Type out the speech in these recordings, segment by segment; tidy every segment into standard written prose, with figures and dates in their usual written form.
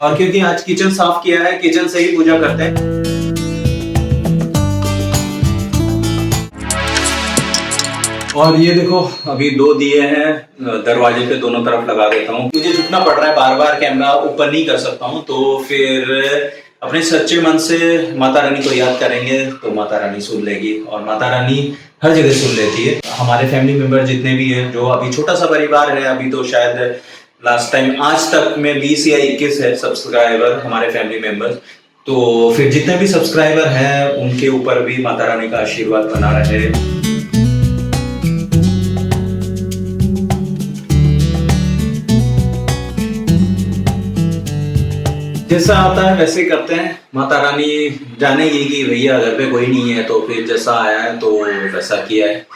और क्योंकि आज किचन साफ किया है, किचन से ही पूजा करते हैं। और ये देखो अभी 2 दिए हैं, दरवाजे पे दोनों तरफ लगा देता हूँ। मुझे झुकना पड़ रहा है, बार बार कैमरा ऊपर नहीं कर सकता हूँ, तो फिर अपने सच्चे मन से माता रानी को याद करेंगे तो माता रानी सुन लेगी। और माता रानी हर जगह सुन लेती है। हमारे फैमिली मेंबर जितने भी हैं, जो अभी छोटा सा परिवार है, अभी तो शायद लास्ट टाइम आज तक में 20 या 21 है सब्सक्राइबर हमारे फैमिली मेंबर्स। तो फिर जितने भी सब्सक्राइबर हैं उनके ऊपर भी माता रानी का आशीर्वाद बना रहे। जैसा आता है वैसे ही करते हैं। माता रानी जानेगी कि भैया घर पे कोई नहीं है, तो फिर जैसा आया है तो वैसा किया है,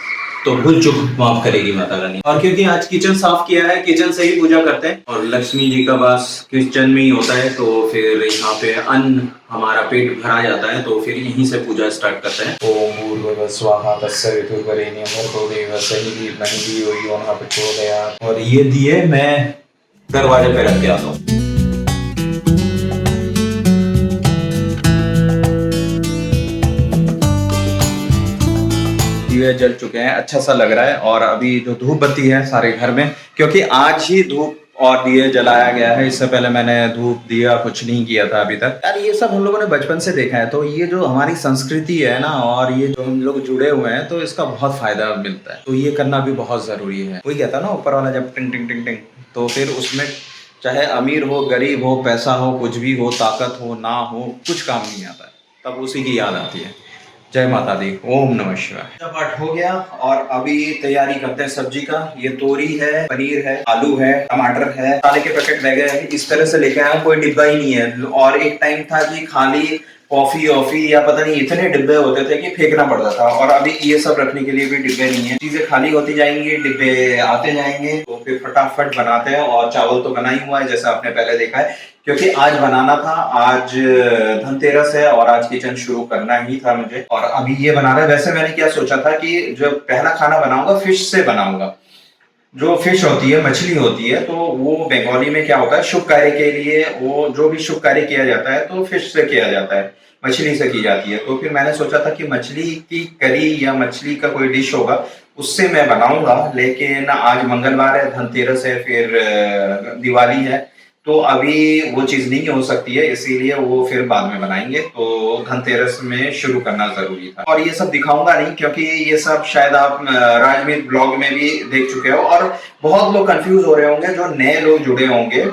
तो भूल चूक माफ करेगी माता रानी। और क्योंकि आज किचन साफ किया है, किचन से ही पूजा करते हैं। और लक्ष्मी जी का वास किचन में ही होता है, तो फिर यहाँ पे अन्न हमारा पेट भरा जाता है, तो फिर यहीं से पूजा स्टार्ट करते हैं। ओम भूर्भुवः स्वाहा तत्सवितुर्वरेण्यं भर्गो देवस्य धीमहि धियो यो न प्रचोदयात्। और ये दिए मैं दरवाजे पे रख के आता हूँ। दिए जल चुके हैं, अच्छा सा लग रहा है। और अभी जो धूप बत्ती है सारे घर में, क्योंकि आज ही धूप और दिए जलाया गया है। इससे पहले मैंने धूप दिया कुछ नहीं किया था अभी तक। यार ये सब हम लोगों ने बचपन से देखा है, तो ये जो हमारी संस्कृति है ना, और ये जो हम लोग जुड़े हुए हैं, तो इसका बहुत फायदा मिलता है। तो ये करना भी बहुत जरूरी है। कोई कहता है ना ऊपर वाला जब टिंग टिंग टिंग टिंग, तो फिर उसमें चाहे अमीर हो, गरीब हो, पैसा हो, कुछ भी हो, ताकत हो ना हो, कुछ काम नहीं आता है, तब उसी की याद आती है। जय माता दी, ओम नमः शिवाय। पूजा पाठ हो गया और अभी तैयारी करते हैं सब्जी का। ये तोरी है, पनीर है, आलू है, टमाटर है, मसाले के पैकेट रह गए हैं, इस तरह से लेके आया हूं, कोई डिब्बा ही नहीं है। और एक टाइम था कि खाली कॉफी ऑफी या पता नहीं इतने डिब्बे होते थे कि फेंकना पड़ता था, और अभी ये सब रखने के लिए भी डिब्बे नहीं है। चीजें खाली होती जाएंगी, डिब्बे आते जाएंगे, तो फिर फटाफट बनाते हैं। और चावल तो बना ही हुआ है जैसा आपने पहले देखा है, क्योंकि आज बनाना था। आज धनतेरस है और आज किचन शुरू करना ही था मुझे, और अभी ये बना रहा है। वैसे मैंने क्या सोचा था कि जो पहला खाना बनाऊंगा फिश से बनाऊंगा। जो फिश होती है, मछली होती है, तो वो बंगाली में क्या होता है, शुभ कार्य के लिए वो जो भी शुभ कार्य किया जाता है तो फिश से किया जाता है, मछली से की जाती है। तो फिर मैंने सोचा था कि मछली की करी या मछली का कोई डिश होगा उससे मैं बनाऊंगा। लेकिन आज मंगलवार है, धनतेरस है, फिर दिवाली है, तो अभी वो चीज नहीं हो सकती है, इसीलिए वो फिर बाद में बनाएंगे। तो धनतेरस में शुरू करना जरूरी था। और ये सब दिखाऊंगा नहीं, क्योंकि ये सब शायद आप राजमीत ब्लॉग में भी देख चुके हो। और बहुत लोग कंफ्यूज हो रहे होंगे, जो नए लोग जुड़े होंगे।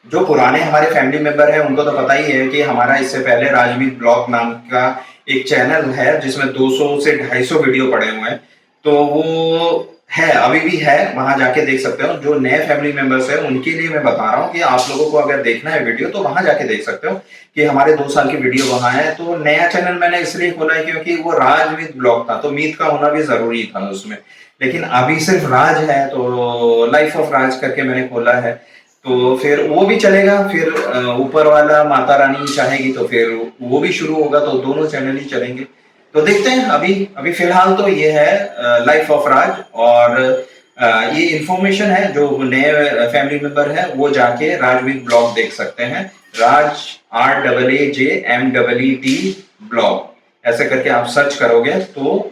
जो पुराने हमारे फैमिली मेंबर हैं उनको तो पता ही है कि हमारा इससे पहले राजमीत ब्लॉग नाम का एक चैनल है, जिसमें 200 से 250 वीडियो पड़े हुए हैं। तो वो है, अभी भी है, वहां जाके देख सकते हो। जो नए फैमिली मेंबर्स है उनके लिए मैं बता रहा हूँ कि आप लोगों को अगर देखना है वीडियो तो वहां जाके देख सकते हो कि हमारे 2 साल की वीडियो वहां है। तो नया चैनल मैंने इसलिए खोला है क्योंकि वो राजमीत ब्लॉग था, तो मीत का होना भी जरूरी था उसमें। लेकिन अभी सिर्फ राज है, तो लाइफ ऑफ राज करके मैंने खोला है, तो फिर वो भी चलेगा। फिर ऊपर वाला माता रानी चाहेगी तो फिर वो भी शुरू होगा, तो दोनों चैनल ही चलेंगे। तो देखते हैं। अभी अभी फिलहाल तो ये है लाइफ ऑफ राज। और ये इंफॉर्मेशन है, जो नए फैमिली मेंबर है वो जाके राजमीत ब्लॉग देख सकते हैं। राज RAAJMEET ब्लॉग ऐसे करके आप सर्च करोगे तो।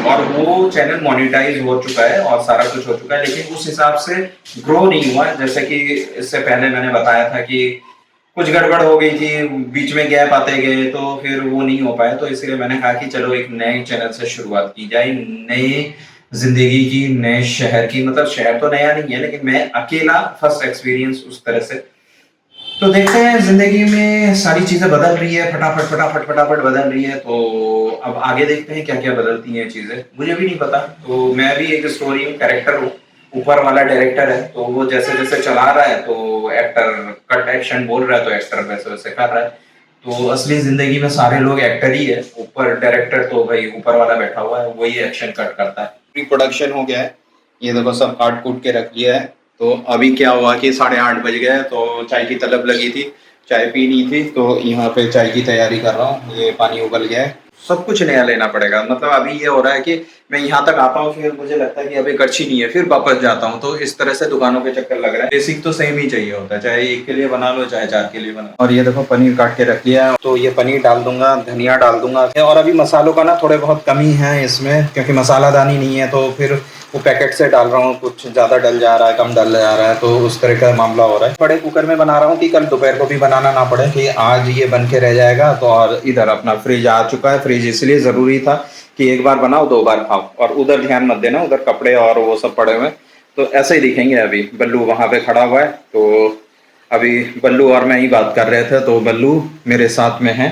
और वो चैनल मोनेटाइज हो चुका है और सारा कुछ हो चुका है, लेकिन उस हिसाब से ग्रो नहीं हुआ। जैसे कि इससे पहले मैंने बताया था कि कुछ गड़बड़ हो गई थी, बीच में गैप आते गए, तो फिर वो नहीं हो पाया। तो इसलिए मैंने कहा कि चलो एक नए चैनल से शुरुआत की जाए, नए जिंदगी की, नए शहर की। मतलब शहर तो नया नहीं है, लेकिन मैं अकेला फर्स्ट एक्सपीरियंस उस तरह से। तो देखते हैं, जिंदगी में सारी चीजें बदल रही है, फटाफट फटाफट फटाफट बदल रही है। तो अब आगे देखते हैं क्या क्या बदलती हैं चीजें, मुझे भी नहीं पता। तो मैं भी एक स्टोरी हूँ, कैरेक्टर हूँ, ऊपर वाला डायरेक्टर है। तो वो जैसे जैसे चला रहा है तो एक्टर कट एक्शन बोल रहा है, तो एक्टर वैसे वैसे कर रहा है। तो असली जिंदगी में सारे लोग एक्टर ही है, ऊपर डायरेक्टर तो भाई ऊपर वाला बैठा हुआ है, वही एक्शन कट करता है। प्री प्रोडक्शन हो गया है, ये देखो सब काट कूट के रख लिया है। तो अभी क्या हुआ कि 8:30 बज गए, तो चाय की तलब लगी थी, चाय पीनी थी, तो यहाँ पे चाय की तैयारी कर रहा हूँ। ये पानी उबल गया है, सब कुछ नया लेना पड़ेगा। मतलब अभी ये हो रहा है कि मैं यहाँ तक आता हूँ, फिर मुझे लगता है कि अब एक अच्छी नहीं है, फिर वापस जाता हूँ। तो इस तरह से दुकानों के चक्कर लग रहा है। बेसिक तो सेम ही चाहिए होता है, चाहे एक के लिए बना लो चाहे चार के लिए बना लो। और ये देखो पनीर काट के रख लिया है, तो ये पनीर डाल दूंगा, धनिया डाल दूंगा। और अभी मसालों का ना थोड़े बहुत कमी है इसमें, क्योंकि मसालादानी नहीं है, तो फिर वो पैकेट से डाल रहा हूँ, कुछ ज़्यादा डल जा रहा है, कम डल जा रहा है, तो उस तरह का मामला हो रहा है। बड़े कुकर में बना रहा हूँ कि कल दोपहर को भी बनाना ना पड़े, कि आज ये बन के रह जाएगा। तो और इधर अपना फ्रिज आ चुका है। फ्रिज इसलिए ज़रूरी था कि एक बार बनाओ दो बार खाओ, और उधर ध्यान मत देना, उधर कपड़े और वो सब पड़े हुए, तो ऐसे ही दिखेंगे। अभी बल्लू वहाँ पे खड़ा हुआ है, तो अभी बल्लू और मैं ही बात कर रहे थे, तो बल्लू मेरे साथ में है,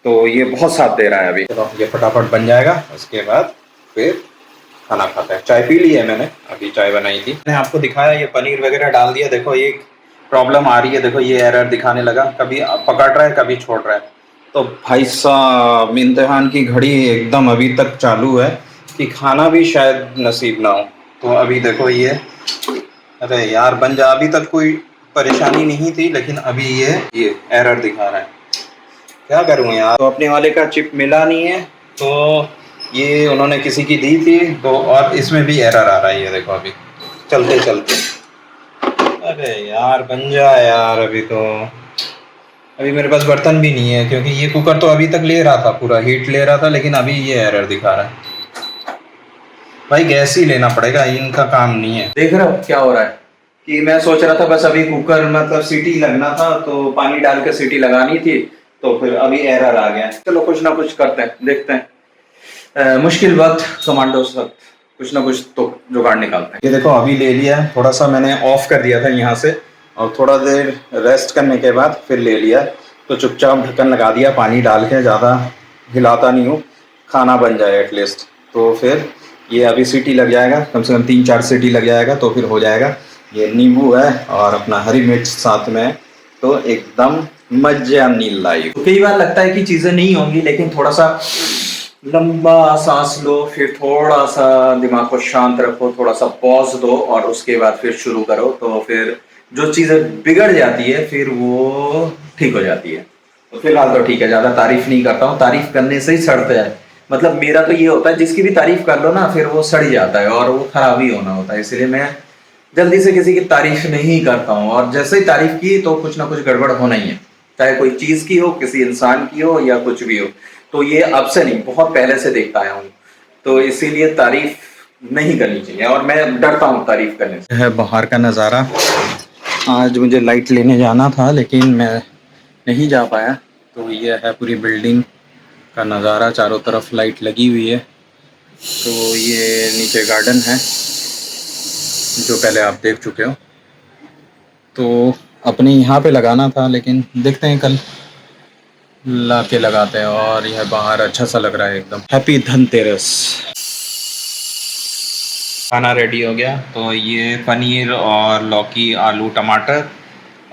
तो ये बहुत साथ दे रहा है अभी। चलो ये फटाफट बन जाएगा, उसके बाद फिर खाना खाता है। चाय पी ली है मैंने, अभी चाय बनाई थी। मैंने आपको दिखाया, ये पनीर वगैरह डाल दिया। देखो ये प्रॉब्लम आ रही है, देखो ये एरर दिखाने लगा, कभी पकड़ रहा है कभी छोड़ रहा है। तो भाई साहब इम्तिहान की घड़ी एकदम अभी तक चालू है कि खाना भी शायद नसीब ना हो। तो अभी देखो ये, अरे यार बन जा, अभी तक कोई परेशानी नहीं थी, लेकिन अभी ये एरर दिखा रहा है। क्या करूँ यार, तो अपने वाले का चिप मिला नहीं है, तो ये उन्होंने किसी की दी थी, तो और इसमें भी एरर आ रहा है। ये देखो अभी चलते चलते, अरे यार बन जा यार। अभी मेरे पास बर्तन भी नहीं है, क्योंकि ये कुकर तो अभी तक ले रहा था, पूरा हीट ले रहा था, लेकिन अभी ये एरर दिखा रहा है। भाई गैस ही लेना पड़ेगा, इनका काम नहीं है। देख रहे हो क्या हो रहा है, कि मैं सोच रहा था बस अभी कुकर मतलब सीटी लगना था, तो पानी डाल के सीटी लगानी थी, तो फिर अभी एरर आ गया। चलो कुछ ना कुछ करते हैं, देखते हैं। मुश्किल वक्त कमांडो वक्त कुछ ना कुछ तो जुगाड़ निकालते हैं। ये देखो अभी ले लिया, थोड़ा सा मैंने ऑफ कर दिया था यहाँ से, और थोड़ा देर रेस्ट करने के बाद फिर ले लिया, तो चुपचाप ढक्कन लगा दिया पानी डाल के, ज़्यादा हिलाता नहीं हूँ, खाना बन जाए एटलीस्ट। तो फिर ये अभी सीटी लग जाएगा, कम से कम 3-4 सीटी लग जाएगा, तो फिर हो जाएगा। ये नींबू है और अपना हरी मिर्च साथ में, तो एकदम मजा नील लाइफ। कई बार लगता है कि चीज़ें नहीं होंगी, लेकिन थोड़ा सा लंबा सांस लो, फिर थोड़ा सा दिमाग को शांत रखो, थोड़ा सा पॉज दो, और उसके बाद फिर शुरू करो, तो फिर जो चीज़ें बिगड़ जाती है फिर वो ठीक हो जाती है। तो फिलहाल तो ठीक है, ज़्यादा तारीफ नहीं करता हूँ, तारीफ करने से ही सड़ता है। मतलब मेरा तो ये होता है, जिसकी भी तारीफ कर लो ना, फिर वो सड़ जाता है और वो खराब ही होना होता है। इसलिए मैं जल्दी से किसी की तारीफ नहीं करता हूँ, और जैसे ही तारीफ की तो कुछ ना कुछ गड़बड़ होना ही है, चाहे कोई चीज़ की हो, किसी इंसान की हो, या कुछ भी हो। तो ये अब से नहीं, बहुत पहले से देखता आया हूँ, तो इसीलिए तारीफ नहीं करनी चाहिए, और मैं डरता हूँ तारीफ करने से। है बाहर का नज़ारा। आज मुझे लाइट लेने जाना था, लेकिन मैं नहीं जा पाया। तो ये है पूरी बिल्डिंग का नज़ारा, चारों तरफ लाइट लगी हुई है। तो ये नीचे गार्डन है, जो पहले आप देख चुके हो। तो अपने यहाँ पे लगाना था, लेकिन देखते हैं कल ला के लगाते हैं। और यह बाहर अच्छा सा लग रहा है एकदम। हैप्पी धनतेरस। खाना रेडी हो गया, तो ये पनीर और लौकी, आलू, टमाटर,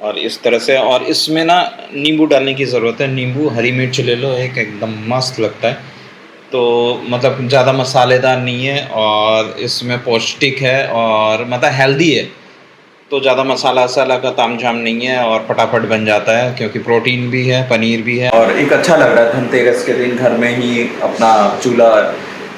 और इस तरह से। और इसमें ना नींबू डालने की ज़रूरत है, नींबू, हरी मिर्च ले लो एक, एकदम मस्त लगता है। तो मतलब ज़्यादा मसालेदार नहीं है, और इसमें पौष्टिक है, और मतलब हेल्दी है, तो ज़्यादा मसाला वसाला का तामझाम नहीं है, और फटाफट बन जाता है, क्योंकि प्रोटीन भी है, पनीर भी है। और एक अच्छा लग रहा है, धनतेरस के दिन घर में ही अपना चूल्हा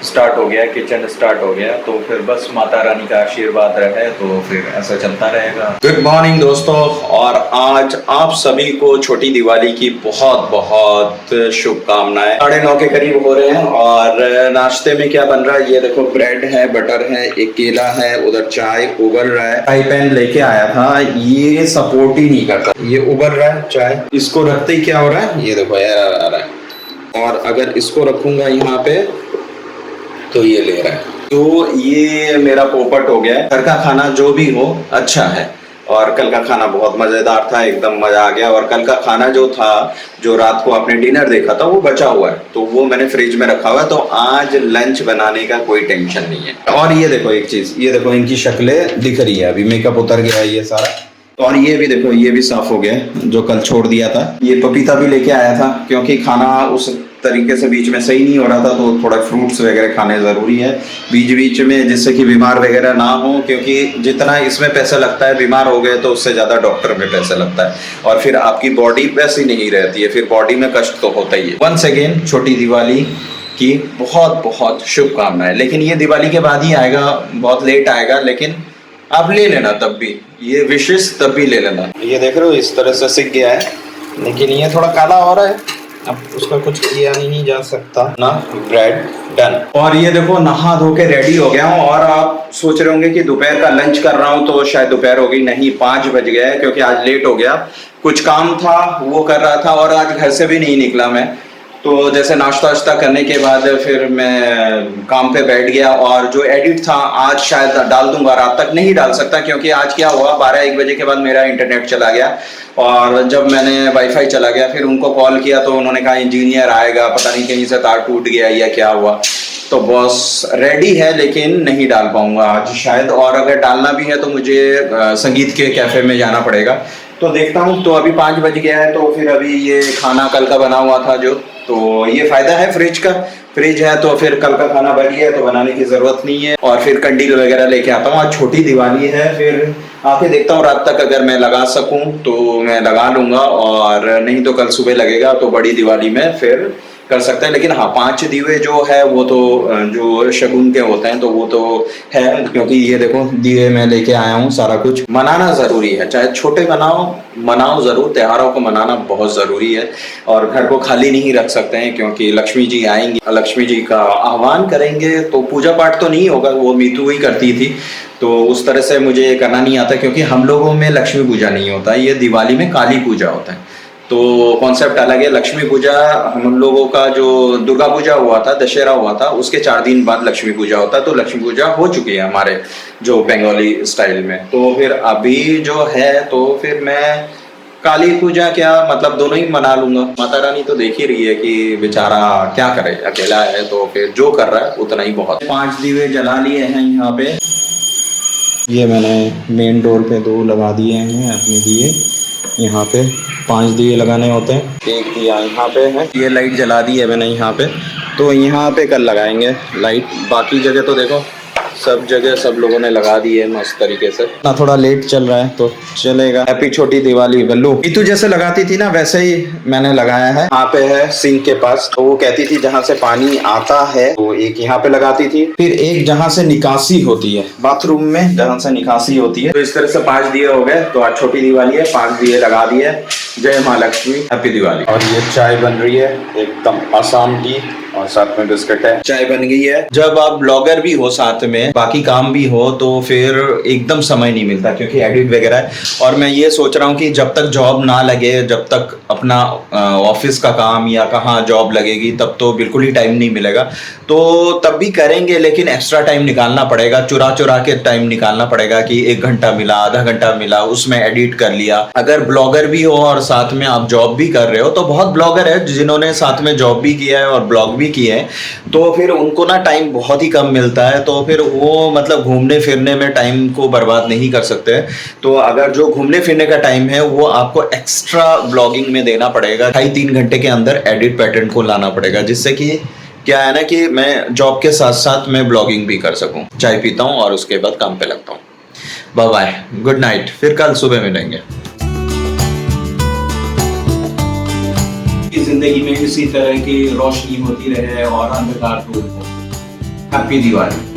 स्टार्ट हो गया, किचन स्टार्ट हो गया, तो फिर बस माता रानी का आशीर्वाद रहे, तो फिर ऐसा चलता रहेगा। गुड मॉर्निंग दोस्तों, और आज आप सभी को छोटी दिवाली की बहुत बहुत शुभकामनाएं। 9:30 के करीब हो रहे हैं, और नाश्ते में क्या बन रहा है ये देखो, ब्रेड है, बटर है, एक केला है, उधर चाय उबल रहा है। चाय पैन लेके आया था, ये सपोर्ट ही नहीं करता, ये उबल रहा है चाय। इसको रखते ही क्या हो रहा है, ये देखो एरर आ रहा है। और अगर इसको रखूंगा यहाँ पे, तो ये ले रहा है। तो ये मेरा पोपट हो गया है। घर का खाना जो भी हो अच्छा है, और कल का खाना बहुत मज़ेदार था, एकदम मज़ा आ गया। और कल का खाना जो था, जो रात को आपने डिनर देखा था, वो बचा हुआ है, तो वो मैंने फ्रिज में रखा हुआ है, तो आज लंच बनाने का कोई टेंशन नहीं है। और ये देखो एक चीज़, ये देखो इनकी शक्लें दिख रही है, अभी मेकअप उतर गया है ये सारा। और ये भी देखो, ये भी साफ हो गया, जो कल छोड़ दिया था। ये पपीता भी लेके आया था, क्योंकि खाना उस तरीके से बीच में सही नहीं हो रहा था, तो थोड़ा फ्रूट्स वगैरह खाने ज़रूरी है बीच बीच में, जिससे कि बीमार वगैरह ना हो। क्योंकि जितना इसमें पैसा लगता है, बीमार हो गए तो उससे ज़्यादा डॉक्टर में पैसा लगता है, और फिर आपकी बॉडी वैसी नहीं रहती है, फिर बॉडी में कष्ट तो होता ही है। वंस अगेन छोटी दिवाली की बहुत बहुत शुभकामनाएं। लेकिन ये दिवाली के बाद ही आएगा, बहुत लेट आएगा, लेकिन आप ले लेना तब भी, ये विशेष तब भी ले लेना। ये देख रहे हो इस तरह से सिक गया है, लेकिन ये थोड़ा काला हो रहा है, अब उसका कुछ किया नहीं जा सकता ना। Bread done. और ये देखो नहा धो के रेडी हो गया हूँ। और आप सोच रहे होंगे कि दोपहर का लंच कर रहा हूँ तो शायद दोपहर हो गई, नहीं 5 बज गया है, क्योंकि आज लेट हो गया, कुछ काम था वो कर रहा था और आज घर से भी नहीं निकला मैं। तो जैसे नाश्ता वाश्ता करने के बाद फिर मैं काम पे बैठ गया, और जो एडिट था आज शायद डाल दूंगा, रात तक नहीं डाल सकता, क्योंकि आज क्या हुआ 12-1 बजे के बाद मेरा इंटरनेट चला गया। और जब मैंने वाईफाई चला गया, फिर उनको कॉल किया तो उन्होंने कहा इंजीनियर आएगा, पता नहीं कहीं से तार टूट गया या क्या हुआ। तो बॉस रेडी है, लेकिन नहीं डाल पाऊंगा आज शायद। और अगर डालना भी है तो मुझे संगीत के कैफे में जाना पड़ेगा, तो देखता हूँ। तो अभी 5 बज गया है, तो फिर अभी ये खाना कल का बना हुआ था जो, तो ये फायदा है फ्रिज का, फ्रिज है तो फिर कल का खाना बच गया तो बनाने की जरूरत नहीं है। और फिर कंडील वगैरह लेके आता हूँ, आज छोटी दिवाली है, फिर आके देखता हूँ रात तक अगर मैं लगा सकूं तो मैं लगा लूंगा, और नहीं तो कल सुबह लगेगा तो बड़ी दिवाली में फिर कर सकते हैं। लेकिन हाँ 5 दीवे जो है वो तो जो शगुन के होते हैं तो वो तो है, क्योंकि ये देखो दीवे मैं लेके आया हूँ। सारा कुछ मनाना जरूरी है, चाहे छोटे मनाओ जरूर, त्योहारों को मनाना बहुत जरूरी है। और घर को खाली नहीं रख सकते हैं, क्योंकि लक्ष्मी जी आएंगी, लक्ष्मी जी का आह्वान करेंगे तो पूजा पाठ तो नहीं होगा, वो मीतू ही करती थी, तो उस तरह से मुझे करना नहीं आता, क्योंकि हम लोगों में लक्ष्मी पूजा नहीं होता, ये दिवाली में काली पूजा होता है। तो कॉन्सेप्ट अलग है। लक्ष्मी पूजा हम लोगों का जो दुर्गा पूजा हुआ था, दशहरा हुआ था, उसके 4 दिन बाद लक्ष्मी पूजा होता है। तो लक्ष्मी पूजा हो चुकी है हमारे जो बंगाली स्टाइल में। तो फिर अभी जो है तो फिर मैं काली पूजा क्या मतलब दोनों ही मना लूंगा। माता रानी तो देख ही रही है कि बेचारा क्या करे, अकेला है, तो फिर जो कर रहा है उतना ही बहुत। 5 दीवे जला लिए हैं यहाँ पे, ये मैंने मेन डोर पे 2 लगा दिए हैं अपने दिए। यहाँ पे 5 दिए लगाने होते हैं, एक दिया यहाँ पे है, ये लाइट जला दी है मैंने यहाँ पे, तो यहाँ पे कल लगाएंगे लाइट। बाकी जगह तो देखो सब जगह सब लोगों ने लगा दी है मस्त तरीके से ना। थोड़ा लेट चल रहा है तो चलेगा। हैप्पी छोटी दिवाली बल्लू। तू जैसे लगाती थी ना वैसे ही मैंने लगाया है। यहाँ पे है सिंक के पास, तो वो कहती थी जहाँ से पानी आता है तो एक यहाँ पे लगाती थी, फिर एक जहाँ से निकासी होती है बाथरूम में, जहाँ से निकासी होती है। तो इस तरह से 5 दिए हो गए। तो आज छोटी दिवाली है, 5 दिए लगा दिए। जय माँ लक्ष्मी, हैप्पी दिवाली। और ये चाय बन रही है एकदम आसाम टी, और साथ में बिस्किट है। चाय बन गई है। जब आप ब्लॉगर भी हो साथ में बाकी काम भी हो तो फिर एकदम समय नहीं मिलता, क्योंकि एडिट वगैरह है। और मैं ये सोच रहा हूँ कि जब तक जॉब ना लगे, जब तक अपना ऑफिस का काम या कहाँ जॉब लगेगी तब तो बिल्कुल ही टाइम नहीं मिलेगा। तो तब भी करेंगे, लेकिन एक्स्ट्रा टाइम निकालना पड़ेगा, चुरा चुरा के टाइम निकालना पड़ेगा कि 1 घंटा मिला, आधा घंटा मिला, उसमें एडिट कर लिया। अगर ब्लॉगर भी हो और साथ में आप जॉब भी कर रहे हो, तो बहुत ब्लॉगर है जिन्होंने साथ में जॉब भी किया है और ब्लॉग भी किए हैं, तो फिर उनको ना टाइम बहुत ही कम मिलता है। तो फिर वो मतलब घूमने फिरने में टाइम को बर्बाद नहीं कर सकते। तो अगर जो घूमने फिरने का टाइम है वो आपको एक्स्ट्रा ब्लॉगिंग में देना पड़ेगा। 2.5-3 घंटे के अंदर एडिट पैटर्न को लाना पड़ेगा, जिससे कि क्या है ना कि मैं जॉब के साथ साथ मैं ब्लॉगिंग भी कर सकूं। चाय पीता हूं और उसके बाद काम पे लगता हूं। बाय बाय, गुड नाइट, फिर कल सुबह मिलेंगे। जिंदगी में इसी तरह की रोशनी होती रहे और अंधकार दूर हो। हैप्पी दिवाली।